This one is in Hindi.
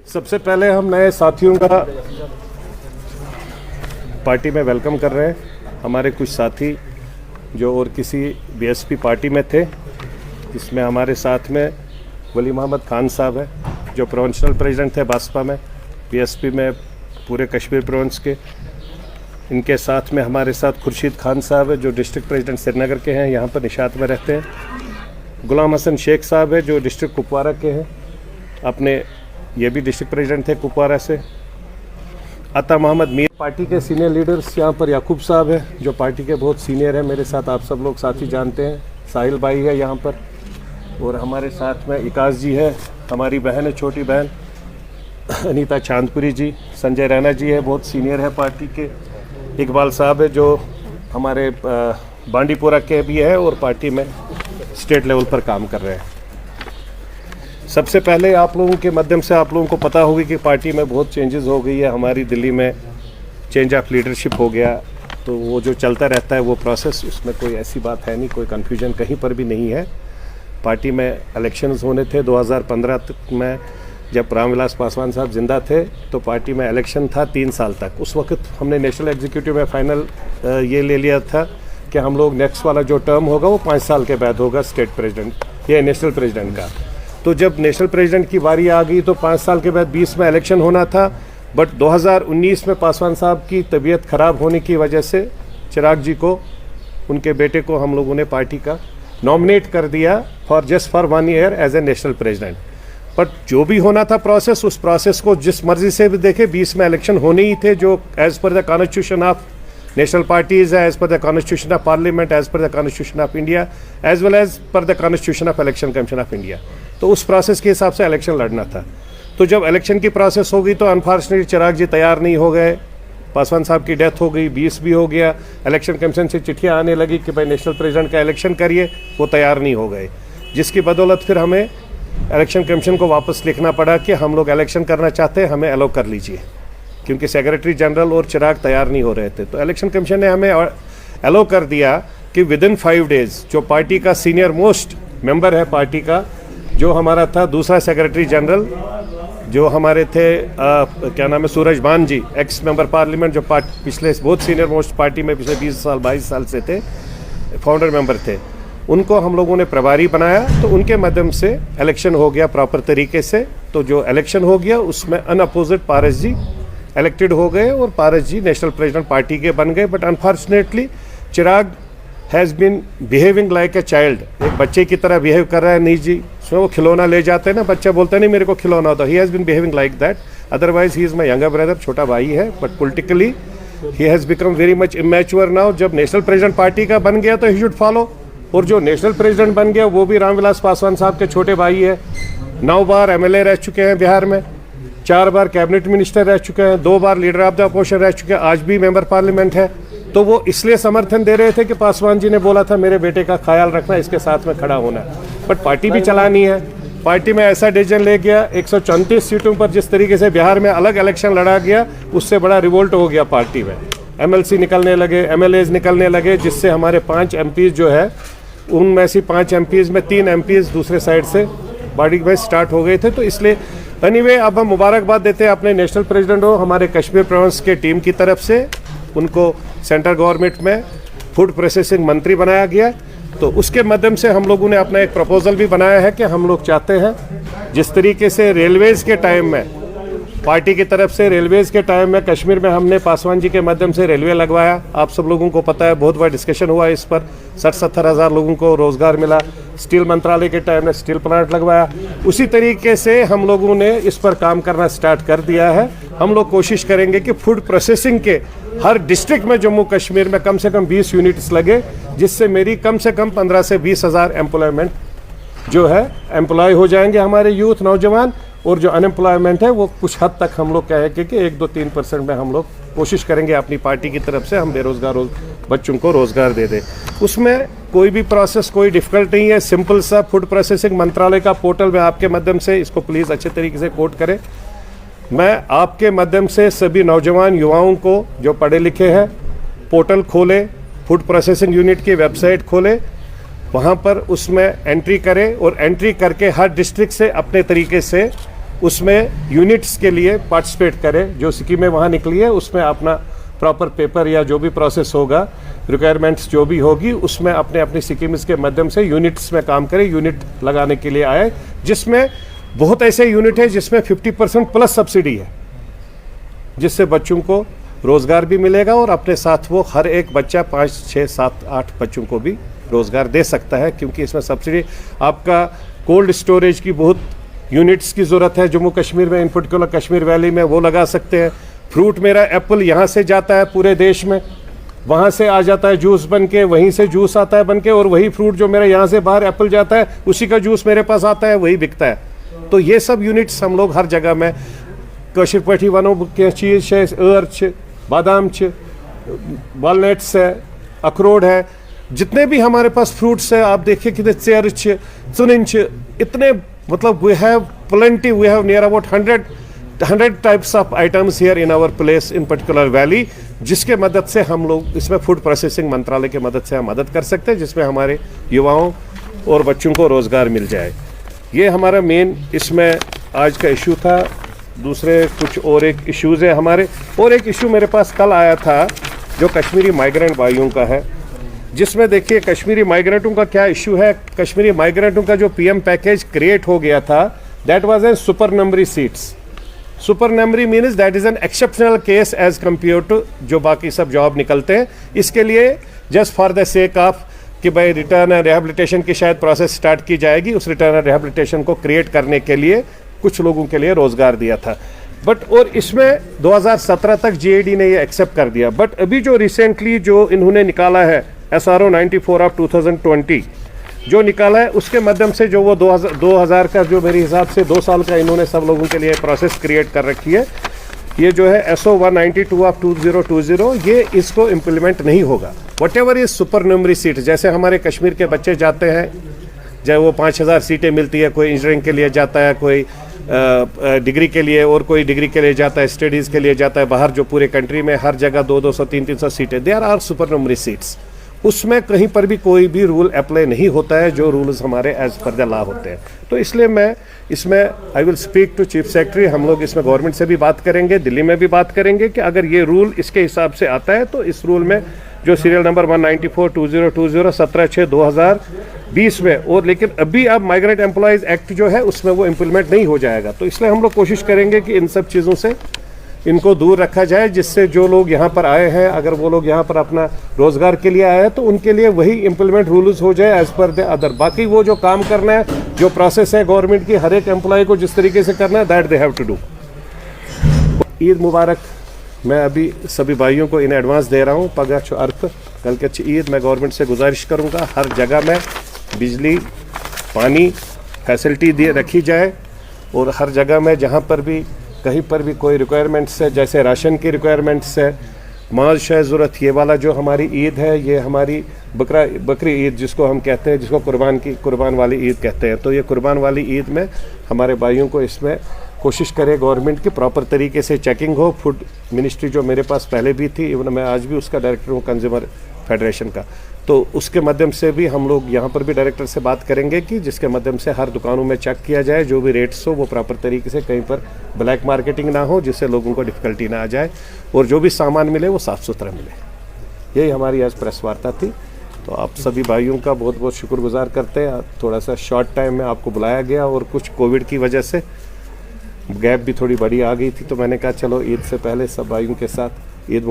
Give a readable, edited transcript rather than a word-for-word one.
सबसे पहले हम नए साथियों का पार्टी में वेलकम कर रहे हैं। हमारे कुछ साथी जो और किसी बीएसपी पार्टी में थे, इसमें हमारे साथ में वली मोहम्मद खान साहब है जो प्रोविंशियल प्रेसिडेंट थे बासपा में, बीएसपी में पूरे कश्मीर प्रोविंस के। इनके साथ में हमारे साथ खुर्शीद खान साहब है जो डिस्ट्रिक्ट प्रेसिडेंट श्रीनगर के हैं, यहाँ पर निशात में रहते हैं। गुलाम हसन शेख साहब है जो डिस्ट्रिक्ट कुपवारा के हैं, अपने ये भी डिस्ट्रिक्ट प्रेसिडेंट थे कुपवारा से। अता मोहम्मद मीर पार्टी के सीनियर लीडर्स यहाँ पर याकूब साहब है जो पार्टी के बहुत सीनियर हैं, मेरे साथ आप सब लोग साथी जानते हैं। साहिल भाई है यहाँ पर, और हमारे साथ में इकास जी है, हमारी बहन है, छोटी बहन अनीता चांदपुरी जी। संजय रैना जी है, बहुत सीनियर है पार्टी के। इकबाल साहब है जो हमारे बांडीपुरा के भी है और पार्टी में स्टेट लेवल पर काम कर रहे हैं। सबसे पहले आप लोगों के माध्यम से आप लोगों को पता होगी कि पार्टी में बहुत चेंजेस हो गई है। हमारी दिल्ली में चेंज ऑफ लीडरशिप हो गया, तो वो जो चलता रहता है वो प्रोसेस, उसमें कोई ऐसी बात है नहीं, कोई कन्फ्यूजन कहीं पर भी नहीं है। पार्टी में इलेक्शंस होने थे 2015 तक में, जब रामविलास पासवान साहब जिंदा थे तो पार्टी में इलेक्शन था 3 साल तक। उस वक्त हमने नेशनल एग्जीक्यूटिव में फाइनल ये ले लिया था कि हम लोग नेक्स्ट वाला जो टर्म होगा वो 5 साल के बाद होगा स्टेट प्रेसिडेंट या नेशनल प्रेसिडेंट का। तो जब नेशनल प्रेसिडेंट की बारी आ गई तो 5 साल के बाद 20 में इलेक्शन होना था, बट 2019 में पासवान साहब की तबीयत ख़राब होने की वजह से चिराग जी को, उनके बेटे को हम लोगों ने पार्टी का नॉमिनेट कर दिया for 1 year as a national president. But जो भी होना था प्रोसेस, उस प्रोसेस को जिस मर्जी से भी देखे 20 में इलेक्शन होने ही थे, जो as per the constitution of national parties है, as per the constitution of parliament, as per the constitution of India, as well as per the constitution of election commission of India. तो उस प्रोसेस के हिसाब से इलेक्शन लड़ना था। तो जब इलेक्शन की प्रोसेस हो गई तो अनफॉर्चुनेटली चिराग जी तैयार नहीं हो गए, पासवान साहब की डेथ हो गई, 20 भी हो गया, इलेक्शन कमीशन से चिट्ठियाँ आने लगी कि भाई नेशनल प्रेसिडेंट का इलेक्शन करिए, वो तैयार नहीं हो गए, जिसकी बदौलत फिर हमें इलेक्शन कमीशन को वापस लिखना पड़ा कि हम लोग इलेक्शन करना चाहते हैं, हमें अलाउ कर लीजिए, क्योंकि सेक्रेटरी जनरल और चिराग तैयार नहीं हो रहे थे। तो इलेक्शन कमीशन ने हमें अलाउ कर दिया कि विदिन 5 डेज़ जो पार्टी का सीनियर मोस्ट मेंबर है पार्टी का, जो हमारा था दूसरा सेक्रेटरी जनरल, जो हमारे थे क्या नाम है, सूरज मान जी, एक्स मेंबर पार्लियामेंट, जो पिछले बहुत सीनियर मोस्ट पार्टी में पिछले 20 साल 22 साल से थे, फाउंडर मेंबर थे, उनको हम लोगों ने प्रभारी बनाया। तो उनके माध्यम से इलेक्शन हो गया प्रॉपर तरीके से। तो जो इलेक्शन हो गया उसमें अनअपोजिट पारस जी इलेक्टेड हो गए और Paras ji national president party के बन गए। But unfortunately Chirag has been behaving like a child, एक बच्चे की तरह बिहेव कर रहा है। नहीं जी, उसमें वो खिलौना ले जाते हैं ना, बच्चा बोलता नहीं मेरे को खिलौना होता। He has been behaving like that, otherwise he is my younger brother, छोटा भाई है, but politically he has become very much immature now. जब नेशनल प्रेसिडेंट पार्टी का बन गया तो ही शुड फॉलो, और जो नेशनल प्रेसिडेंट बन गया वो भी रामविलास पासवान साहब के छोटे भाई है। 9 बार MLA रह चुके हैं बिहार में, 4 बार कैबिनेट मिनिस्टर रह चुके हैं, 2 बार लीडर ऑफ द अपोजिशन रह चुके हैं, आज भी मेंबर पार्लियामेंट है। तो वो इसलिए समर्थन दे रहे थे कि पासवान जी ने बोला था मेरे बेटे का ख्याल रखना, इसके साथ में खड़ा होना। बट पार्टी भी चलानी है, पार्टी में ऐसा डिसीजन ले गया 134 सीटों पर जिस तरीके से बिहार में अलग इलेक्शन लड़ा गया, उससे बड़ा रिवोल्ट हो गया पार्टी में। MLC निकलने लगे, MLAs निकलने लगे, जिससे हमारे 5 MPs जो है उनमें से 5 MPs में 3 MPs दूसरे साइड से बॉडी में स्टार्ट हो गए थे। तो इसलिए एनीवे अब हम मुबारकबाद देते हैं अपने नेशनल प्रेसिडेंट को, हमारे कश्मीर प्रोविंस के टीम की तरफ से। उनको सेंट्रल गवर्नमेंट में फूड प्रोसेसिंग मंत्री बनाया गया। तो उसके माध्यम से हम लोगों ने अपना एक प्रपोजल भी बनाया है कि हम लोग चाहते हैं जिस तरीके से रेलवेज़ के टाइम में, पार्टी की तरफ से रेलवेज़ के टाइम में कश्मीर में हमने पासवान जी के माध्यम से रेलवे लगवाया। आप सब लोगों को पता है, बहुत बड़ा डिस्कशन हुआ इस पर, 60-70 हज़ार लोगों को रोज़गार मिला। स्टील मंत्रालय के टाइम में स्टील प्लांट लगवाया। उसी तरीके से हम लोगों ने इस पर काम करना स्टार्ट कर दिया है। हम लोग कोशिश करेंगे कि फूड प्रोसेसिंग के हर डिस्ट्रिक्ट में जम्मू कश्मीर में कम से कम 20 यूनिट्स लगे, जिससे मेरी कम से कम 15 से 20 हज़ार एम्प्लॉयमेंट जो है एम्प्लॉय हो जाएंगे हमारे यूथ नौजवान। और जो अनएम्प्लॉयमेंट है वो कुछ हद तक हम लोग कहेंगे कि 1-2-3% में हम लोग कोशिश करेंगे अपनी पार्टी की तरफ से हम बेरोजगार बच्चों को रोज़गार दे दें। उसमें कोई भी प्रोसेस कोई डिफ़िकल्ट नहीं है, सिंपल सा फूड प्रोसेसिंग मंत्रालय का पोर्टल में आपके माध्यम से, इसको प्लीज़ अच्छे तरीके से कोट करें। मैं आपके माध्यम से सभी नौजवान युवाओं को जो पढ़े लिखे हैं, पोर्टल खोलें, फूड प्रोसेसिंग यूनिट की वेबसाइट खोलें, वहाँ पर उसमें एंट्री करें और एंट्री करके हर डिस्ट्रिक्ट से अपने तरीके से उसमें यूनिट्स के लिए पार्टिसिपेट करें। जो स्कीमें वहाँ निकली है उसमें अपना प्रॉपर पेपर या जो भी प्रोसेस होगा, रिक्वायरमेंट्स जो भी होगी, उसमें अपने अपनी स्कीम्स के माध्यम से यूनिट्स में काम करें, यूनिट लगाने के लिए आए, जिसमें बहुत ऐसे यूनिट है जिसमें 50% प्लस सब्सिडी है, जिससे बच्चों को रोज़गार भी मिलेगा और अपने साथ वो हर एक बच्चा 5, 6, 7, 8 बच्चों को भी रोज़गार दे सकता है, क्योंकि इसमें सब्सिडी आपका कोल्ड स्टोरेज की बहुत यूनिट्स की ज़रूरत है जम्मू कश्मीर में, इन पर्टिकुलर कश्मीर वैली में, वो लगा सकते हैं। फ्रूट मेरा एप्पल यहाँ से जाता है पूरे देश में, वहाँ से आ जाता है जूस बन के, वहीं से जूस आता है बन के, और वही फ्रूट जो मेरा यहाँ से बाहर एप्पल जाता है उसी का जूस मेरे पास आता है, वही बिकता है। तो ये सब यूनिट्स हम लोग हर जगह में कशिर पठी वनो क्या चीज़ है, एर बादाम वालनट्स है, अखरोट है, जितने भी हमारे पास फ्रूट्स है आप देखिए कितने चेर चुनिन, इतने मतलब we have plenty, we have near about 100 types of items here in our place in particular valley, जिसके मदद से हम लोग इसमें फूड प्रोसेसिंग मंत्रालय के मदद से हम मदद कर सकते हैं, जिसमें हमारे युवाओं और बच्चों को रोज़गार मिल जाए। ये हमारा मेन इसमें आज का इशू था। दूसरे कुछ और एक इश्यूज़ है हमारे, और एक इशू मेरे पास कल आया था जो कश्मीरी माइग्रेंट भाइयों का है, जिसमें देखिए कश्मीरी माइग्रेंटों का क्या इशू है। कश्मीरी माइग्रेंटों का जो पीएम पैकेज क्रिएट हो गया था, that was a supernumerary seats. Supernumerary means that is an exceptional case as compare to जो बाकी सब जॉब निकलते हैं। इसके लिए just for the sake of कि भाई रिटर्न एंड रिहेबिलिटेशन की शायद प्रोसेस स्टार्ट की जाएगी, उस रिटर्न एंड रिहेबिलिटेशन को क्रिएट करने के लिए कुछ लोगों के लिए रोज़गार दिया था। बट और इसमें 2017 तक जीएडी ने ये एक्सेप्ट कर दिया। बट अभी जो रिसेंटली जो इन्होंने निकाला है SRO 94 ऑफ 2020 जो निकाला है, उसके माध्यम से जो वो 2000 का जो मेरे हिसाब से 2 साल का इन्होंने सब लोगों के लिए प्रोसेस क्रिएट कर रखी है। ये जो है SO 192 ऑफ 2020 ये इसको इम्प्लीमेंट नहीं होगा। Whatever is supernumerary seat, जैसे हमारे कश्मीर के बच्चे जाते हैं, चाहे वो 5000 सीटें मिलती है, कोई इंजीनियरिंग के लिए जाता है, कोई डिग्री के लिए, और कोई डिग्री के लिए जाता है, स्टडीज़ के लिए जाता है बाहर, जो पूरे कंट्री में हर जगह 200, 300 सीटें, देयर आर सुपर न्यूमरी सीट्स। उसमें कहीं पर भी कोई भी रूल अप्लाई नहीं होता है जो रूल्स हमारे एज पर द लॉ होते हैं। तो इसलिए मैं इसमें I will speak to chief secretary, हम लोग इसमें गवर्नमेंट से भी बात करेंगे, दिल्ली में भी बात करेंगे कि अगर ये रूल इसके हिसाब से आता है तो इस रूल में जो सीरियल नंबर 194/2020 17/6/2020 में, और लेकिन अभी अब माइग्रेंट एम्प्लॉयज़ एक्ट जो है उसमें वो इम्प्लीमेंट नहीं हो जाएगा। तो इसलिए हम लोग कोशिश करेंगे कि इन सब चीज़ों से इनको दूर रखा जाए, जिससे जो लोग यहाँ पर आए हैं, अगर वो लोग यहाँ पर अपना रोज़गार के लिए आए हैं तो उनके लिए वही इम्प्लीमेंट रूल्स हो जाए एज़ पर द अदर। बाकी वो जो काम करना है, जो प्रोसेस है गवर्नमेंट की, हर एक एम्प्लॉय को जिस तरीके से करना है, that they have to do. Eid मुबारक। मैं अभी सभी भाइयों को इन एडवांस दे रहा हूँ पगह छ अर्फ, कल के ईद। मैं गवर्नमेंट से गुजारिश करूँगा हर जगह में बिजली पानी फैसिलिटी दे रखी जाए, और हर जगह में जहाँ पर भी कहीं पर भी कोई रिक्वायरमेंट्स है, जैसे राशन की रिक्वायरमेंट्स है, माश है ज़रूरत, ये वाला जो हमारी ईद है, ये हमारी बकरी ईद जिसको हम कहते हैं, जिसको कुर्बान वाली ईद कहते हैं। तो ये कुर्बान वाली ईद में हमारे भाइयों को इसमें कोशिश करें गवर्नमेंट की प्रॉपर तरीके से चेकिंग हो। फूड मिनिस्ट्री जो मेरे पास पहले भी थी, इवन मैं आज भी उसका डायरेक्टर हूँ कंज्यूमर फेडरेशन का, तो उसके माध्यम से भी हम लोग यहाँ पर भी डायरेक्टर से बात करेंगे कि जिसके माध्यम से हर दुकानों में चेक किया जाए, जो भी रेट्स हो वो प्रॉपर तरीके से, कहीं पर ब्लैक मार्केटिंग ना हो जिससे लोगों को डिफ़िकल्टी ना आ जाए, और जो भी सामान मिले वो साफ़ सुथरा मिले। यही हमारी आज प्रेस वार्ता थी। तो आप सभी भाइयों का बहुत बहुत शुक्रगुजार करते हैं। थोड़ा सा शॉर्ट टाइम में आपको बुलाया गया, और कुछ कोविड की वजह से गैप भी थोड़ी बड़ी आ गई थी, तो मैंने कहा चलो ईद से पहले सब भाइयों के साथ ईद